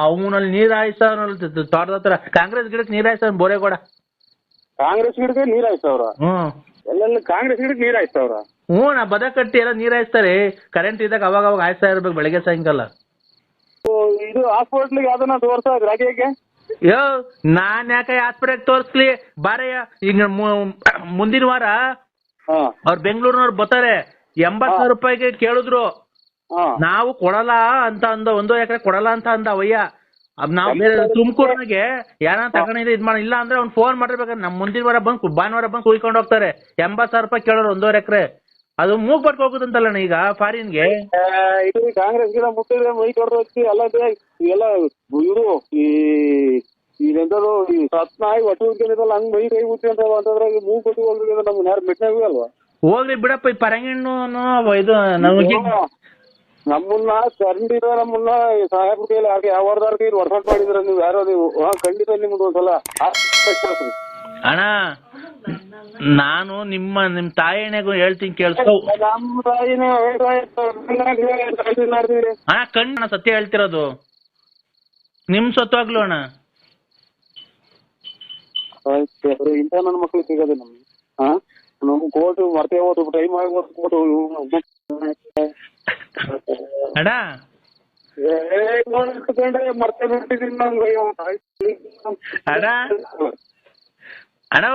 ಅವನಲ್ಲಿ ನೀರ್ ಹಾಯಿಸ್ತಾವನಲ್ಲ ತೋಟದ ಹತ್ರ. ಕಾಂಗ್ರೆಸ್ ಗಿಡಕ್ಕೆ ನೀರ್ ಹಾಯಿಸ್ತಾವ ಬೋರೆಗೋಡ. ಕಾಂಗ್ರೆಸ್ ಗಿಡಕ್ಕೆ ನೀರ್ ಹಾಯಿಸ್ತವ್ರ? ಎಲ್ಲ ಕಾಂಗ್ರೆಸ್ ಗಿಡಕ್ಕೆ ನೀರ್ ಹಾಯಿಸ್ತವ್ರ? ನಾ ಬದ ಕಟ್ಟಿ ಎಲ್ಲ ನೀರ್ ಹಾಯಿಸ್ತಾರೆ. ಕರೆಂಟ್ ಇದ್ದಾಗ ಅವಾಗ ಹಾಯಿಸ್ತಾ ಇರ್ಬೇಕು, ಬೆಳಗ್ಗೆ ಸಾಯಂಕಾಲ. ಇದು ಹಾಸ್ಪಿಟ್ಲಿಗೆ ಯಾವ್ದನ್ನ ತೋರ್ಸಾ ರಾಜ್ಯಕ್ಕೆ? ನಾನ್ ಯಾಕೆ ಹಾಸ್ಪಿಟಲ್ ತೋರ್ಸ್ಲಿ ಬಾರಯ್ಯ. ಈಗ ಮುಂದಿನ ವಾರ ಅವ್ರು ಬೆಂಗಳೂರಿನವ್ರು ಬರ್ತಾರೆ. 80,000 ರೂಪಾಯಿಗೆ ಕೇಳಿದ್ರು. ನಾವು ಕೊಡಲ್ಲ ಅಂತ ಅಂದ, 1 ಎಕರೆ ಕೊಡಲ್ಲ ಅಂತ ಅಂದ ಅವಯ್ಯ. ನಾವ್ ಬೇರೆ ತುಮಕೂರ್ನಾಗೆ ಯಾರ ತಗೊಂಡಿದ್ರೆ ಇದ್ ಇಲ್ಲ ಅಂದ್ರೆ ಅವ್ನು ಫೋನ್ ಮಾಡಿರ್ಬೇಕಾದ್ರೆ ನಮ್ ಮುಂದಿನ ವಾರ ಭಾನುವಾರ ಬಂದು ಕುಯ್ಕೊಂಡು ಹೋಗ್ತಾರೆ. 80,000 ರೂಪಾಯಿ ಕೇಳೋರು 1.5 ಎಕರೆ. ಅದು ಮೂಗ್ಬಟ್ಗೆ ಹೋಗುದಂತಲ್ಲ ಈಗ ಫಾರಿನ್ಗೆ. ಇದು ಕಾಂಗ್ರೆಸ್ ಗಿಡ ಮುಟ್ಟಿದ್ರೆ ಮೈ ಕೊಡ್ಬೇಕು ಎಲ್ಲ. ಇವೆಲ್ಲ ಇವರು ಈಗೆಂತದ್ದು ಈ ಸತ್ನಾಯಿ ಒಟ್ಟು ಉದ್ಯಮಿದಲ್ಲ, ಹಂಗ್ ಮೈ ಕೈ ಉದ್ಯಂತಾವ ಅಂತಂದ್ರೆ ಮೂಗ್ ಕೊಟ್ಟು ಹೋಗಿದ್ರೆ ನಮ್ಗೆ ಯಾರು ಮೆಟ್ನಾಗ ಅಲ್ವಾ? ಹೋಗ್ಲಿ ಬಿಡಪ್ಪ, ಈ ಪರಂಗಿಣ್ಣು ಇದು ನಮ್ಮನ್ನ ಕಂಡಿದ ನಮ್ಮನ್ನ ಸಾಹೇಬ್ರ ಕೈಲಿ ಹಾಕಿ ಯಾವ್ದಾರ ಕೈ ವರ್ಕೌಟ್ ಮಾಡಿದ್ರ ನೀವು ಯಾರೋ ನೀವು. ಖಂಡಿತ ನಿಮ್ದು ಒಂದ್ಸಲ ಅಣ್ಣ ನಾನು ನಿಮ್ ತಾಯಿನೆಗೂ ಹೇಳ್ತೀನಿ ಕೇಳಿಸ್ಕೊ. ನಮ್ಮ ತಾಯಿನ ಅಣ್ಣ ಕಣ್ಣ ಸತ್ಯ ಹೇಳ್ತಿರೋದು. ನಿಮ್ ಸತ್ವಾಗ್ಲು ಅಣ್ಣ. ಇಂಥ ನನ್ನ ಮಕ್ಳು ಸಿಗೋದು ನಮ್ಗೆ. ನಮ್ಗೆ ಕೋಟು ಮರ್ತೇ ಹೋದು, ಟೈಮ್ ಆಗಿ ಕೋಟು ಅಣ್ಣ ಮರ್ತೇ ಬಿಟ್ಟಿದ್ದೀನಿ ನಂಗೆ. ಅಣ್ಣ